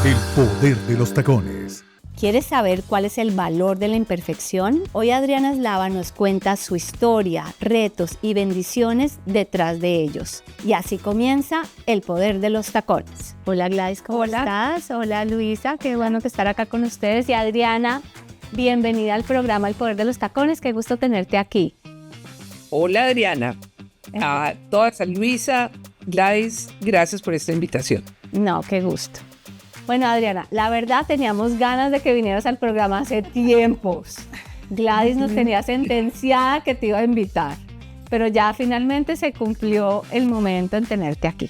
El poder de los tacones. ¿Quieres saber cuál es el valor de la imperfección? Hoy Adriana Eslava nos cuenta su historia, retos y bendiciones detrás de ellos. Y así comienza El poder de los tacones. Hola Gladys, ¿cómo estás? Hola Luisa, qué bueno que estar acá con ustedes. Y Adriana, bienvenida al programa El poder de los tacones, qué gusto tenerte aquí. Hola Adriana, a todas, a Luisa, Gladys, gracias por esta invitación. No, qué gusto. Bueno, Adriana, la verdad teníamos ganas de que vinieras al programa hace tiempos. Gladys nos tenía sentenciada que te iba a invitar, pero ya finalmente se cumplió el momento en tenerte aquí.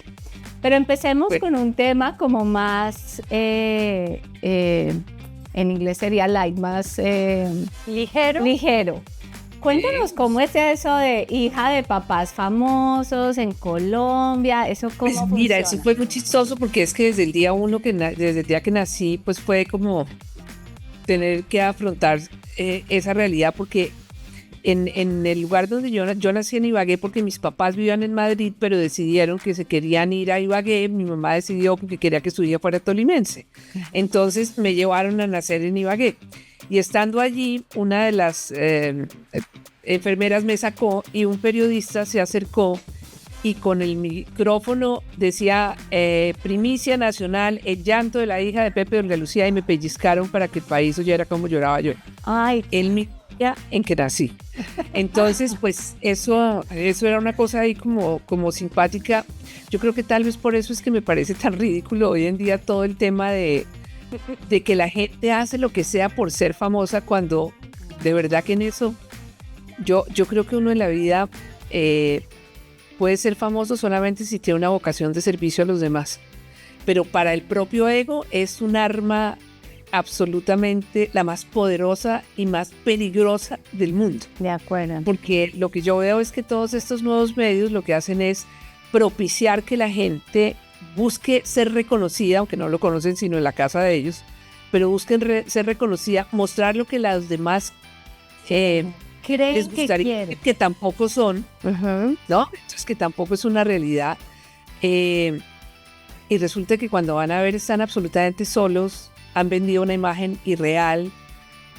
Pero empecemos con un tema como más, en inglés sería light, más ligero. Cuéntanos cómo es eso de hija de papás famosos en Colombia, eso cómo funciona. Mira, eso fue muy chistoso porque es que desde el día desde el día que nací, pues fue como tener que afrontar esa realidad porque en el lugar donde yo nací en Ibagué porque mis papás vivían en Madrid, pero decidieron que se querían ir a Ibagué, mi mamá decidió porque quería que su hija fuera tolimense, entonces me llevaron a nacer en Ibagué. Y estando allí, una de las enfermeras me sacó y un periodista se acercó y con el micrófono decía primicia nacional, el llanto de la hija de Pepe y Olga Lucía, y me pellizcaron para que el país oyera cómo lloraba yo. Ay. El mismo día en que nací. Entonces, pues eso era una cosa ahí como simpática. Yo creo que tal vez por eso es que me parece tan ridículo hoy en día todo el tema de que la gente hace lo que sea por ser famosa, cuando de verdad que en eso yo creo que uno en la vida puede ser famoso solamente si tiene una vocación de servicio a los demás, pero para el propio ego es un arma absolutamente la más poderosa y más peligrosa del mundo. De acuerdo. Porque lo que yo veo es que todos estos nuevos medios lo que hacen es propiciar que la gente busque ser reconocida, aunque no lo conocen sino en la casa de ellos, pero busquen ser reconocida, mostrar lo que las demás creen les gustaría que tampoco son, ¿no? Entonces que tampoco es una realidad. Y resulta que cuando van a ver están absolutamente solos, han vendido una imagen irreal.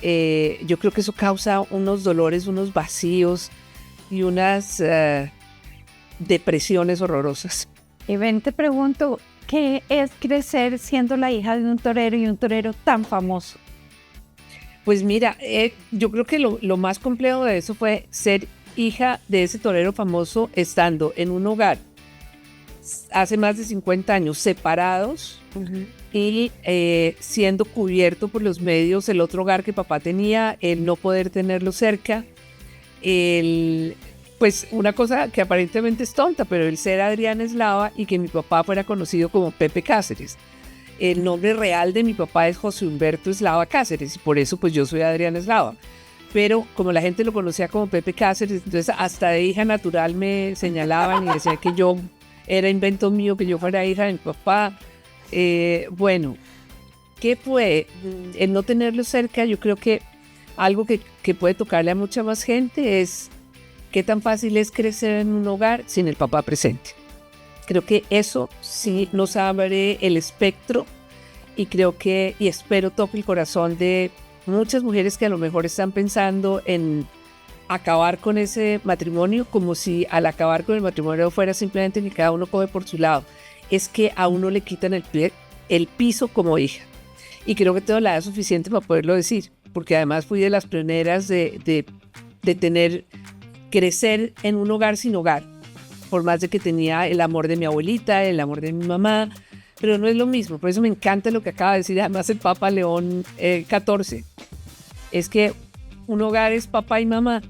Yo creo que eso causa unos dolores, unos vacíos y unas depresiones horrorosas. Y ven, te pregunto, ¿qué es crecer siendo la hija de un torero y un torero tan famoso? Pues mira, yo creo que lo más complejo de eso fue ser hija de ese torero famoso estando en un hogar hace más de 50 años, separados, y siendo cubierto por los medios, el otro hogar que papá tenía, el no poder tenerlo cerca, pues una cosa que aparentemente es tonta, pero el ser Adriana Eslava y que mi papá fuera conocido como Pepe Cáceres. El nombre real de mi papá es José Humberto Eslava Cáceres y por eso pues yo soy Adriana Eslava. Pero como la gente lo conocía como Pepe Cáceres, entonces hasta de hija natural me señalaban y decían que yo era invento mío, que yo fuera hija de mi papá. Bueno, ¿qué fue? El no tenerlo cerca, yo creo que algo que puede tocarle a mucha más gente es qué tan fácil es crecer en un hogar sin el papá presente. Creo que eso sí nos abre el espectro y creo que, y espero toque el corazón de muchas mujeres que a lo mejor están pensando en acabar con ese matrimonio, como si al acabar con el matrimonio fuera simplemente que cada uno coge por su lado. Es que a uno le quitan el piso como hija. Y creo que tengo la edad suficiente para poderlo decir, porque además fui de las pioneras de crecer en un hogar sin hogar, por más de que tenía el amor de mi abuelita, el amor de mi mamá, pero no es lo mismo. Por eso me encanta lo que acaba de decir además el Papa León XIV, es que un hogar es papá y mamá,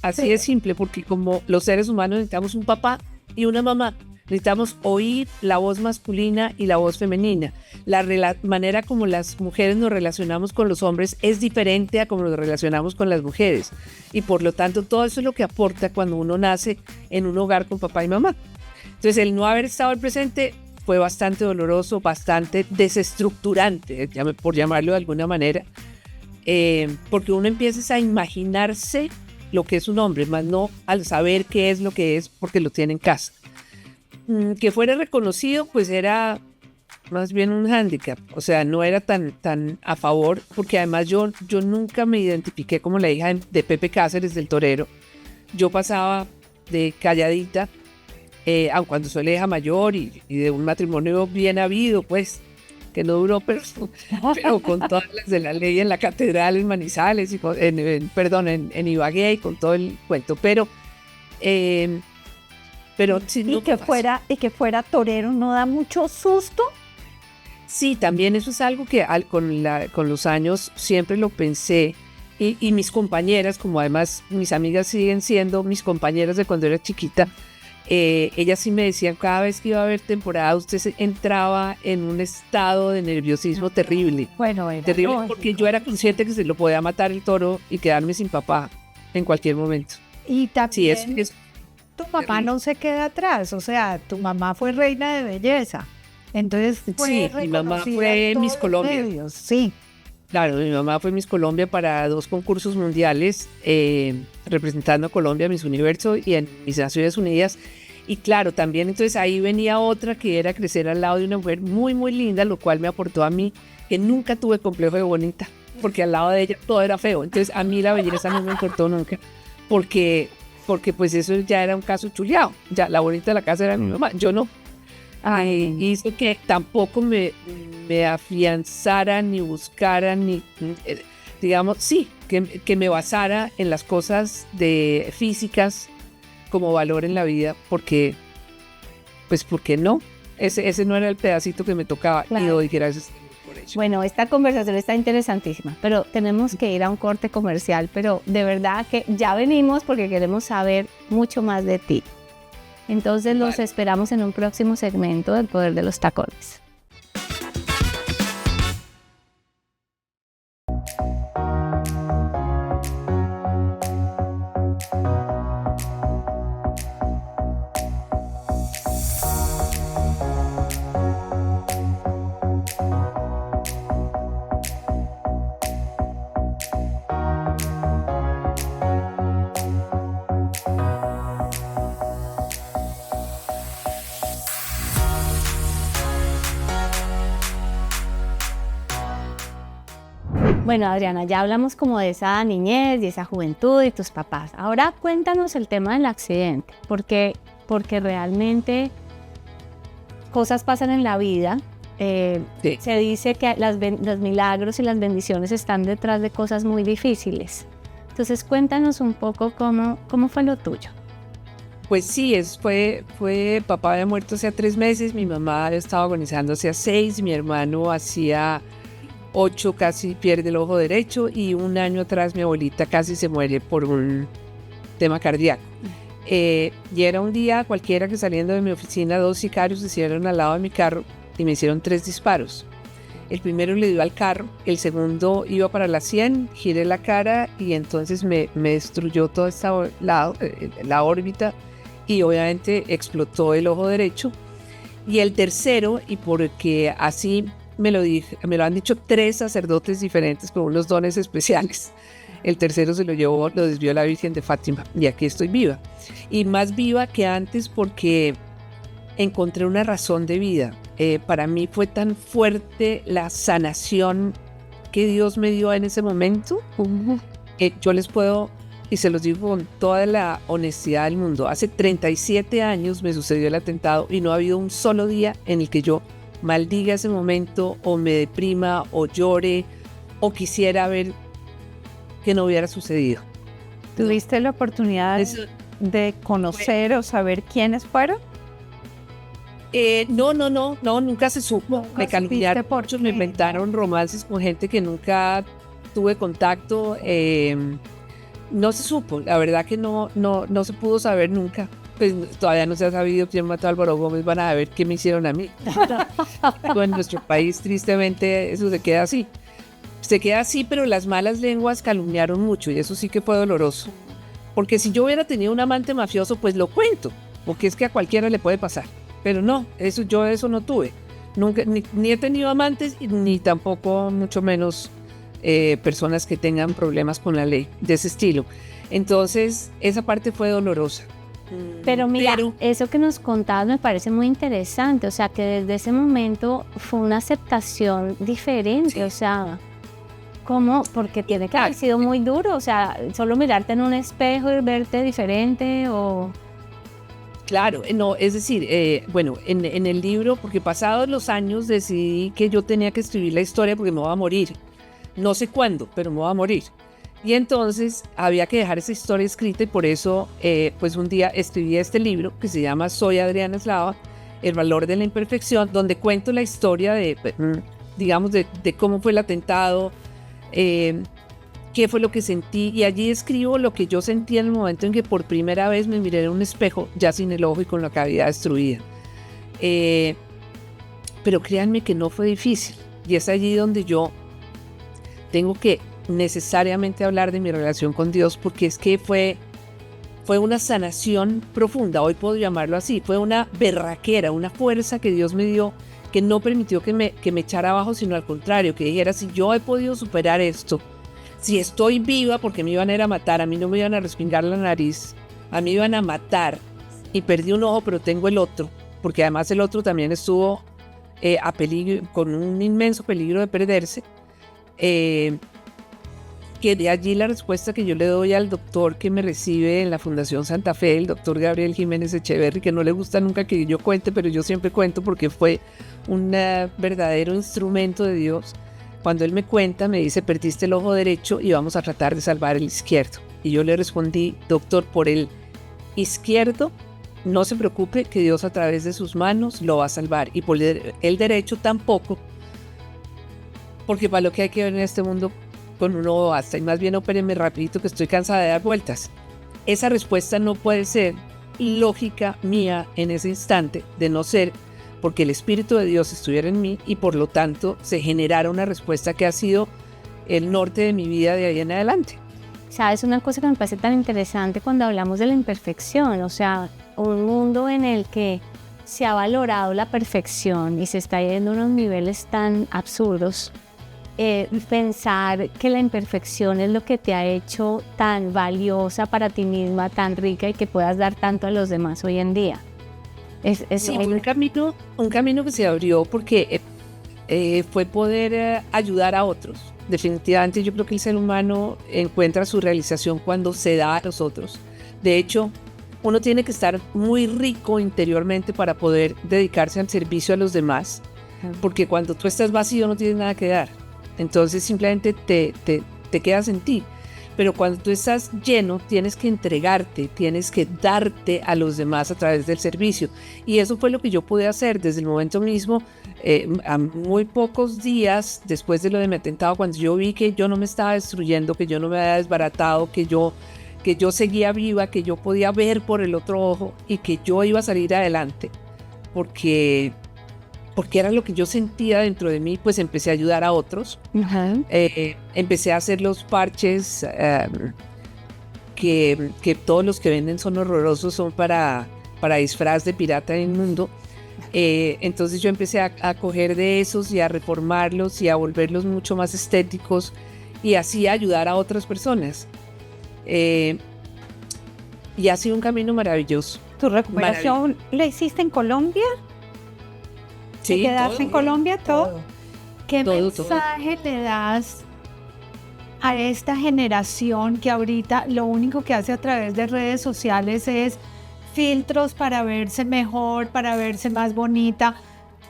así de simple, porque como los seres humanos necesitamos un papá y una mamá, necesitamos oír la voz masculina y la voz femenina. La manera como las mujeres nos relacionamos con los hombres es diferente a como nos relacionamos con las mujeres. Y por lo tanto, todo eso es lo que aporta cuando uno nace en un hogar con papá y mamá. Entonces, el no haber estado presente fue bastante doloroso, bastante desestructurante, por llamarlo de alguna manera, porque uno empieza a imaginarse lo que es un hombre, más no al saber qué es lo que es porque lo tiene en casa. Que fuera reconocido, pues era más bien un hándicap, o sea, no era tan a favor, porque además yo nunca me identifiqué como la hija de Pepe Cáceres, del torero. Yo pasaba de calladita, aun cuando soy la hija mayor y de un matrimonio bien habido, pues, que no duró, pero con todas las de la ley en la catedral en Manizales, y en Ibagué, y con todo el cuento, pero sí, Y que fuera torero no da mucho susto. Sí, también eso es algo que con los años siempre lo pensé, y mis compañeras, como además mis amigas siguen siendo mis compañeras de cuando era chiquita, ellas sí me decían, cada vez que iba a haber temporada usted entraba en un estado de nerviosismo terrible. Bueno, era Terrible, lógico. porque yo era consciente que se lo podía matar el toro y quedarme sin papá en cualquier momento. Y Sí, también es tu papá no se queda atrás, o sea, tu mamá fue reina de belleza. Entonces, Sí, mi mamá reconocida fue en todos Miss los Colombia. medios. Sí. Claro, mi mamá fue Miss Colombia para 2 concursos mundiales, representando a Colombia, Miss Universo y en Miss Naciones Unidas. Y claro, también entonces ahí venía otra que era crecer al lado de una mujer muy, muy linda, lo cual me aportó a mí, que nunca tuve complejo de bonita, porque al lado de ella todo era feo. Entonces a mí la belleza no me importó nunca, porque pues eso ya era un caso chuleado. Ya la bonita de la casa era mi mamá, yo no. Hizo que tampoco me afianzara ni buscara ni digamos, sí, que me basara en las cosas de físicas como valor en la vida, porque no, ese no era el pedacito que me tocaba. Claro. Y doy gracias por ello. Bueno, esta conversación está interesantísima, pero tenemos que ir a un corte comercial, pero de verdad que ya venimos porque queremos saber mucho más de ti. Entonces los esperamos en un próximo segmento del Poder de los Tacones. Bueno, Adriana, ya hablamos como de esa niñez y esa juventud y tus papás. Ahora cuéntanos el tema del accidente, porque realmente cosas pasan en la vida. Sí. Se dice que los milagros y las bendiciones están detrás de cosas muy difíciles. Entonces cuéntanos un poco cómo fue lo tuyo. Pues sí, fue papá había muerto hacía 3 meses, mi mamá estaba agonizando hacía 6, mi hermano hacía 8, casi pierde el ojo derecho, y 1 año atrás mi abuelita casi se muere por un tema cardíaco. Y era un día cualquiera que, saliendo de mi oficina, 2 sicarios se hicieron al lado de mi carro y me hicieron 3 disparos. El primero le dio al carro, el segundo iba para la 100, giré la cara y entonces me destruyó toda la órbita, y obviamente explotó el ojo derecho. Y el tercero, y porque así me lo han dicho 3 sacerdotes diferentes con unos dones especiales, el tercero se lo desvió la Virgen de Fátima, y aquí estoy viva, y más viva que antes porque encontré una razón de vida. Para mí fue tan fuerte la sanación que Dios me dio en ese momento. Yo les puedo, y se los digo con toda la honestidad del mundo, hace 37 años me sucedió el atentado y no ha habido un solo día en el que yo maldiga ese momento, o me deprima, o llore, o quisiera ver que no hubiera sucedido. ¿Tuviste la oportunidad de conocer o saber quiénes fueron? No, nunca se supo. ¿Nunca Me calumniaron supiste por mucho, qué? me inventaron romances con gente que nunca tuve contacto. No se supo, la verdad que no se pudo saber nunca. Pues todavía no se ha sabido quién mató a Álvaro Gómez, van a ver qué me hicieron a mí. En nuestro país, tristemente, eso se queda así. Se queda así, pero las malas lenguas calumniaron mucho, y eso sí que fue doloroso. Porque si yo hubiera tenido un amante mafioso, pues lo cuento, porque es que a cualquiera le puede pasar. Pero no, yo eso no tuve. Nunca, ni he tenido amantes, ni tampoco, mucho menos, personas que tengan problemas con la ley de ese estilo. Entonces, esa parte fue dolorosa. Pero mira, Pero- eso que nos contabas me parece muy interesante, o sea, que desde ese momento fue una aceptación diferente, Sí. o sea, ¿cómo? Porque tiene que haber sido muy duro, o sea, solo mirarte en un espejo y verte diferente o... Claro, no, es decir, bueno, en el libro, porque pasados los años decidí que yo tenía que escribir la historia porque me voy a morir. No sé cuándo, pero me voy a morir. Y entonces había que dejar esa historia escrita y por eso, pues un día escribí este libro que se llama Soy Adriana Eslava, El valor de la imperfección, donde cuento la historia de, digamos, de cómo fue el atentado, qué fue lo que sentí, y allí escribo lo que yo sentí en el momento en que por primera vez me miré en un espejo, ya sin el ojo y con la cavidad destruida. Pero créanme que no fue difícil, y es allí donde yo tengo que necesariamente hablar de mi relación con Dios, porque es que fue una sanación profunda, hoy puedo llamarlo así, fue una berraquera, una fuerza que Dios me dio, que no permitió que me echara abajo, sino al contrario, que dijera, si yo he podido superar esto, si estoy viva, porque me iban a ir a matar, a mí no me iban a respingar la nariz, a mí me iban a matar, y perdí un ojo, pero tengo el otro, porque además el otro también estuvo a peligro, con un inmenso peligro de perderse, que de allí la respuesta que yo le doy al doctor que me recibe en la Fundación Santa Fe, el doctor Gabriel Jiménez Echeverry, que no le gusta nunca que yo cuente, pero yo siempre cuento porque fue un verdadero instrumento de Dios. Cuando él me cuenta, me dice, perdiste el ojo derecho y vamos a tratar de salvar el izquierdo. Y yo le respondí, doctor, por el izquierdo, no se preocupe, que Dios a través de sus manos lo va a salvar. Y por el derecho tampoco, porque para lo que hay que ver en este mundo con un ojo basta. Y más bien opérenme rapidito que estoy cansada de dar vueltas. Esa respuesta no puede ser lógica mía en ese instante, de no ser porque el Espíritu de Dios estuviera en mí y por lo tanto se generara una respuesta que ha sido el norte de mi vida de ahí en adelante. ¿Sabes? Una cosa que me parece tan interesante cuando hablamos de la imperfección, o sea, un mundo en el que se ha valorado la perfección y se está yendo a unos niveles tan absurdos, pensar que la imperfección es lo que te ha hecho tan valiosa para ti misma, tan rica y que puedas dar tanto a los demás hoy en día. Sí, un camino que se abrió porque fue poder ayudar a otros. Definitivamente yo creo que el ser humano encuentra su realización cuando se da a los otros. De hecho, uno tiene que estar muy rico interiormente para poder dedicarse al servicio a los demás, porque cuando tú estás vacío no tienes nada que dar. Entonces simplemente te quedas en ti. Pero cuando tú estás lleno, tienes que entregarte, tienes que darte a los demás a través del servicio. Y eso fue lo que yo pude hacer desde el momento mismo, a muy pocos días después de lo de mi atentado, cuando yo vi que yo no me estaba destruyendo, que yo no me había desbaratado, que yo seguía viva, que yo podía ver por el otro ojo y que yo iba a salir adelante. Porque era lo que yo sentía dentro de mí, pues empecé a ayudar a otros. Empecé a hacer los parches que todos los que venden son horrorosos, son para disfraz de pirata inmundo. Entonces yo empecé a coger de esos y a reformarlos y a volverlos mucho más estéticos y así ayudar a otras personas. Y ha sido un camino maravilloso. ¿Tu recuperación la hiciste en Colombia? Sí, ¿Te quedaste en Colombia todo? ¿Qué Todo. mensaje le das a esta generación que ahorita lo único que hace a través de redes sociales es filtros para verse mejor, para verse más bonita?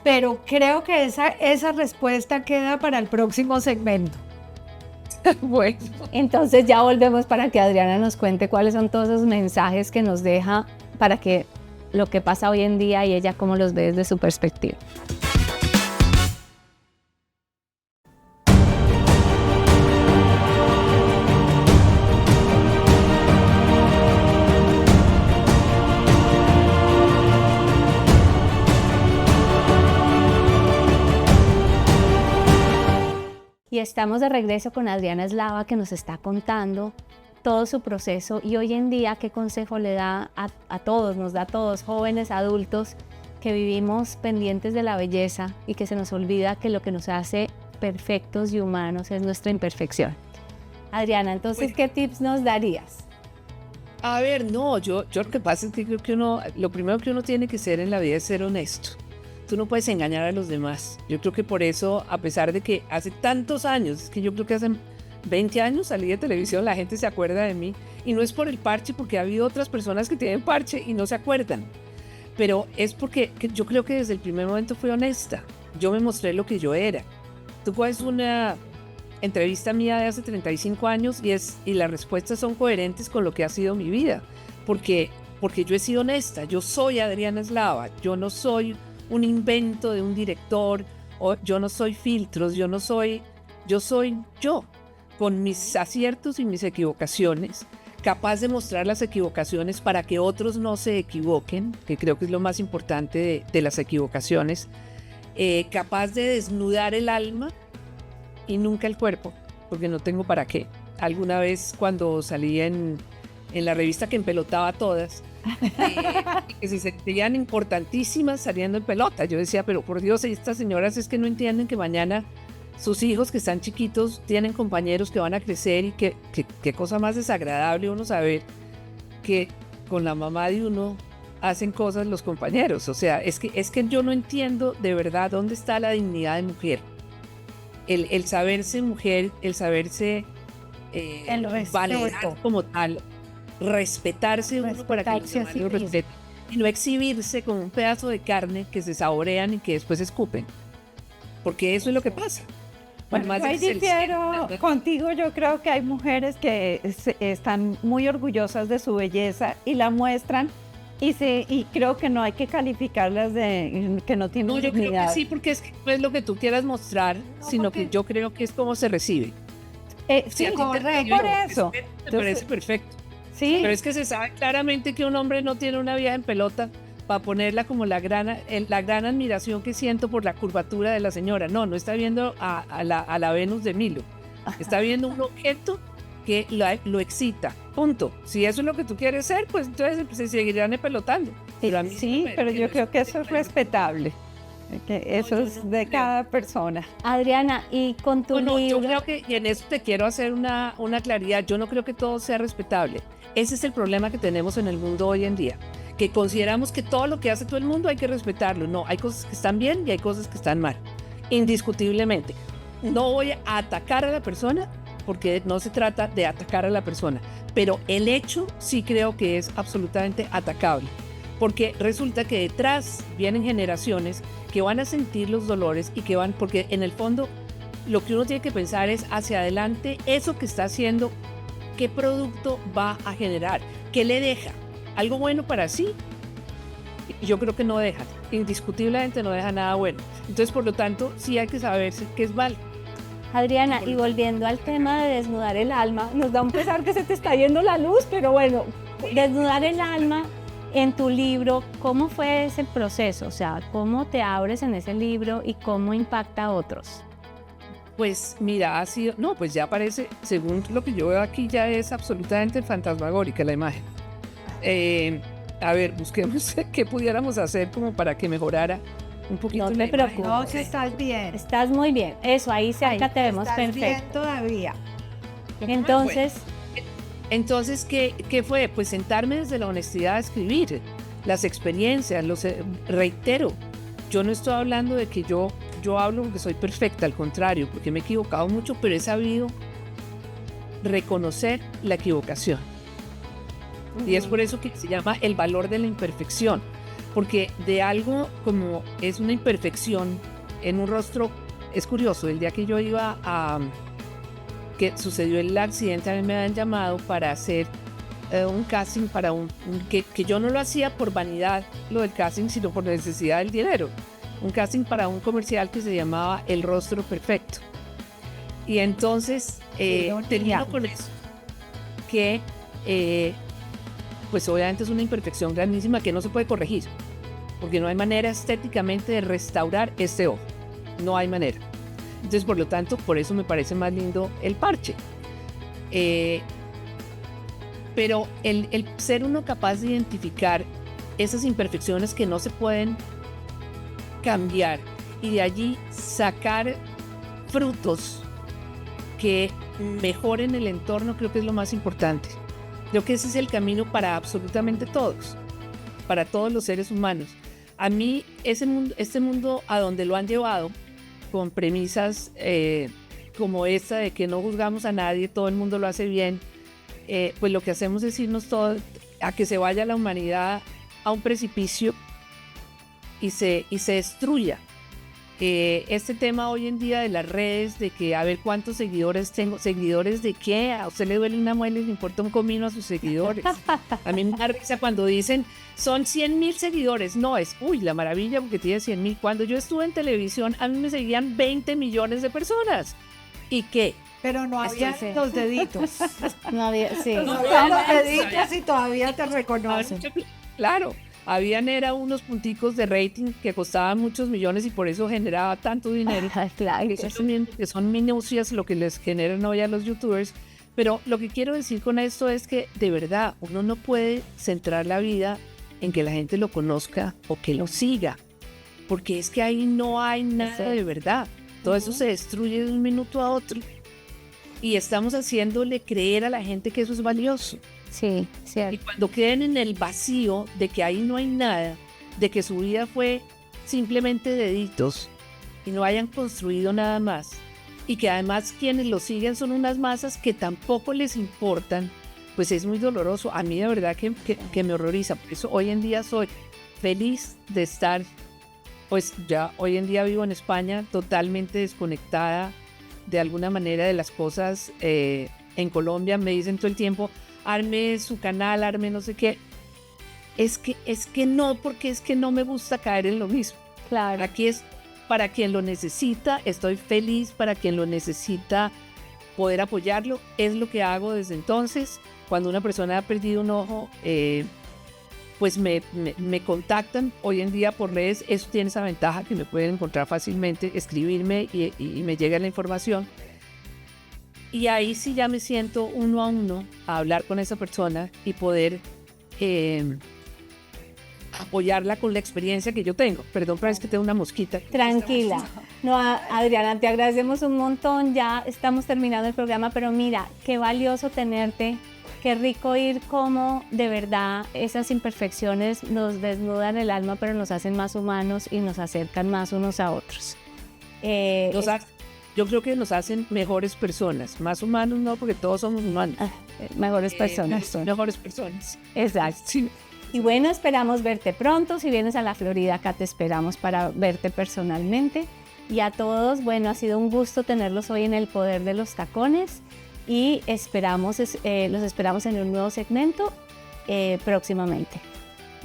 Pero creo que esa respuesta queda para el próximo segmento. Bueno, Entonces ya volvemos para que Adriana nos cuente cuáles son todos esos mensajes que nos deja para que lo que pasa hoy en día y ella cómo los ve desde su perspectiva. Y estamos de regreso con Adriana Eslava, que nos está contando todo su proceso y hoy en día qué consejo le da a todos, nos da a todos, jóvenes, adultos, que vivimos pendientes de la belleza y que se nos olvida que lo que nos hace perfectos y humanos es nuestra imperfección. Adriana, entonces, ¿qué tips nos darías? A ver, no, yo lo que pasa es que creo que lo primero que uno tiene que ser en la vida es ser honesto. Tú no puedes engañar a los demás. Yo creo que por eso, a pesar de que hace tantos años, es que yo creo que hace 20 años salí de televisión, la gente se acuerda de mí. Y no es por el parche, porque ha habido otras personas que tienen parche y no se acuerdan. Pero es porque yo creo que desde el primer momento fui honesta. Yo me mostré lo que yo era. Tú coges una entrevista mía de hace 35 años y las respuestas son coherentes con lo que ha sido mi vida. Porque yo he sido honesta. Yo soy Adriana Eslava. Yo no soy un invento de un director. O yo no soy filtros. Yo soy yo. Con mis aciertos y mis equivocaciones. Capaz de mostrar las equivocaciones para que otros no se equivoquen, que creo que es lo más importante de las equivocaciones, capaz de desnudar el alma y nunca el cuerpo, porque no tengo para qué. Alguna vez cuando salí en la revista que empelotaba a todas, que se sentían importantísimas saliendo en pelota, yo decía, pero por Dios, estas señoras es que no entienden que mañana sus hijos que están chiquitos tienen compañeros que van a crecer y qué cosa más desagradable uno saber que con la mamá de uno hacen cosas los compañeros. O sea, es que yo no entiendo de verdad dónde está la dignidad de mujer. El saberse mujer, el saberse valorar como tal, respetarse uno para que los demás lo respeten y no exhibirse como un pedazo de carne que se saborean y que después escupen. Porque eso es lo que pasa. Bueno, ahí difiero contigo. Yo creo que hay mujeres que están muy orgullosas de su belleza y la muestran y creo que no hay que calificarlas de que no tienen dignidad. Yo creo que sí, porque es que no es lo que tú quieras mostrar, sino que yo creo que es como se recibe. Sí, correcto. Por eso. Me parece perfecto. Sí. Pero es que se sabe claramente que un hombre no tiene una vieja en pelota para ponerla como la gran admiración que siento por la curvatura de la señora. No está viendo a la Venus de Milo. Está viendo un objeto que lo excita. Punto. Si eso es lo que tú quieres ser, pues entonces se seguirán pelotando. Pero yo creo que eso es respetable. Que eso es de cada persona. Adriana, y con tu libro... Yo creo que, y en eso te quiero hacer una claridad, yo no creo que todo sea respetable. Ese es el problema que tenemos en el mundo hoy en día, que consideramos que todo lo que hace todo el mundo hay que respetarlo. No, hay cosas que están bien y hay cosas que están mal, indiscutiblemente. No voy a atacar a la persona, porque no se trata de atacar a la persona, pero el hecho sí creo que es absolutamente atacable, porque resulta que detrás vienen generaciones que van a sentir los dolores y que porque en el fondo lo que uno tiene que pensar es hacia adelante, eso que está haciendo, qué producto va a generar, qué le deja. ¿Algo bueno para sí? Yo creo que no deja, indiscutiblemente no deja nada bueno. Entonces, por lo tanto, sí hay que saberse qué es mal. Adriana, y volviendo al tema de desnudar el alma, nos da un pesar que se te está yendo la luz, pero bueno, desnudar el alma en tu libro, ¿cómo fue ese proceso? O sea, ¿cómo te abres en ese libro y cómo impacta a otros? Pues mira, pues ya parece, según lo que yo veo aquí, ya es absolutamente fantasmagórica la imagen. A ver, busquemos qué pudiéramos hacer como para que mejorara un poquito. No te preocupes. No, que estás bien. Estás muy bien. Eso, ahí cerca te vemos estás perfecto. Bien todavía. Entonces, ¿qué fue? Pues sentarme desde la honestidad a escribir las experiencias, reitero, yo no estoy hablando de que yo hablo porque soy perfecta, al contrario, porque me he equivocado mucho, pero he sabido reconocer la equivocación. Y es por eso que se llama el valor de la imperfección, porque de algo como es una imperfección en un rostro, es curioso, el día que yo iba que sucedió el accidente, a mí me habían llamado para hacer un casting para que yo no lo hacía por vanidad, lo del casting, sino por necesidad del dinero. Un casting para un comercial que se llamaba El Rostro Perfecto. Y entonces termino con eso, que pues obviamente es una imperfección grandísima que no se puede corregir, porque no hay manera estéticamente de restaurar este ojo, no hay manera. Entonces, por lo tanto, por eso me parece más lindo el parche. Pero el ser uno capaz de identificar esas imperfecciones que no se pueden cambiar y de allí sacar frutos que mejoren el entorno, creo que es lo más importante. Creo que ese es el camino para absolutamente todos, para todos los seres humanos. A mí este mundo a donde lo han llevado con premisas como esta de que no juzgamos a nadie, todo el mundo lo hace bien, pues lo que hacemos es irnos todos a que se vaya la humanidad a un precipicio y se destruya. Este tema hoy en día de las redes, de que a ver cuántos seguidores tengo, ¿seguidores de qué? A usted le duele una muela y le importa un comino a sus seguidores. A mí me da risa cuando dicen, son 100,000 seguidores. No, es, la maravilla porque tiene 100,000. Cuando yo estuve en televisión, a mí me seguían 20 millones de personas. ¿Y qué? Pero no había los deditos. No había, sí. No había los deditos y todavía te reconocen. Claro. Era unos punticos de rating que costaban muchos millones y por eso generaba tanto dinero. Claro. Que son minucias lo que les generan hoy a los youtubers. Pero lo que quiero decir con esto es que de verdad uno no puede centrar la vida en que la gente lo conozca o que lo siga, porque es que ahí no hay nada de verdad. Todo eso se destruye de un minuto a otro y estamos haciéndole creer a la gente que eso es valioso. Sí, Y cierto. cuando queden en el vacío de que ahí no hay nada, de que su vida fue simplemente deditos y no hayan construido nada más, y que además quienes lo siguen son unas masas que tampoco les importan, pues es muy doloroso. A mí de verdad que me horroriza. Por eso hoy en día soy feliz de estar, pues ya hoy en día vivo en España totalmente desconectada de alguna manera de las cosas. En Colombia me dicen todo el tiempo, arme su canal, arme no sé qué. Es que no, porque es que no me gusta caer en lo mismo. Claro. Aquí es para quien lo necesita, estoy feliz para quien lo necesita, poder apoyarlo, es lo que hago desde entonces. Cuando una persona ha perdido un ojo, pues me contactan hoy en día por redes. Eso tiene esa ventaja que me pueden encontrar fácilmente, escribirme y me llega la información. Y ahí sí ya me siento uno a uno a hablar con esa persona y poder apoyarla con la experiencia que yo tengo. Perdón, pero es que tengo una mosquita. Tranquila. No, Adriana, te agradecemos un montón. Ya estamos terminando el programa, pero mira, qué valioso tenerte. Qué rico oír cómo de verdad esas imperfecciones nos desnudan el alma, pero nos hacen más humanos y nos acercan más unos a otros. Yo creo que nos hacen mejores personas. Más humanos no, porque todos somos humanos. Mejores personas. Mejores personas. Exacto. Sí. Y bueno, esperamos verte pronto. Si vienes a la Florida, acá te esperamos para verte personalmente. Y a todos, bueno, ha sido un gusto tenerlos hoy en El Poder de los Tacones. Y los esperamos en un nuevo segmento próximamente.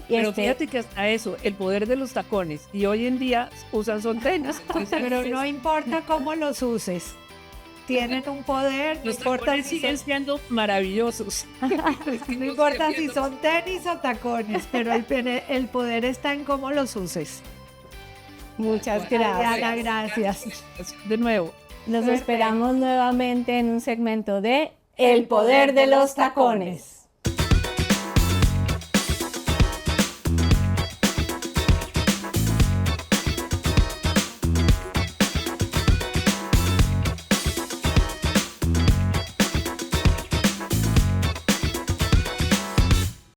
Pero fíjate que hasta eso, el poder de los tacones, y hoy en día usan son tenis. Pero no importa cómo los uses. Tienen un poder, no Los importa tacones si siguen siendo maravillosos. no importa si son tenis o tacones, pero el poder está en cómo los uses. Muchas gracias. Diana, gracias. De nuevo. Nos esperamos nuevamente en un segmento de El Poder de los Tacones.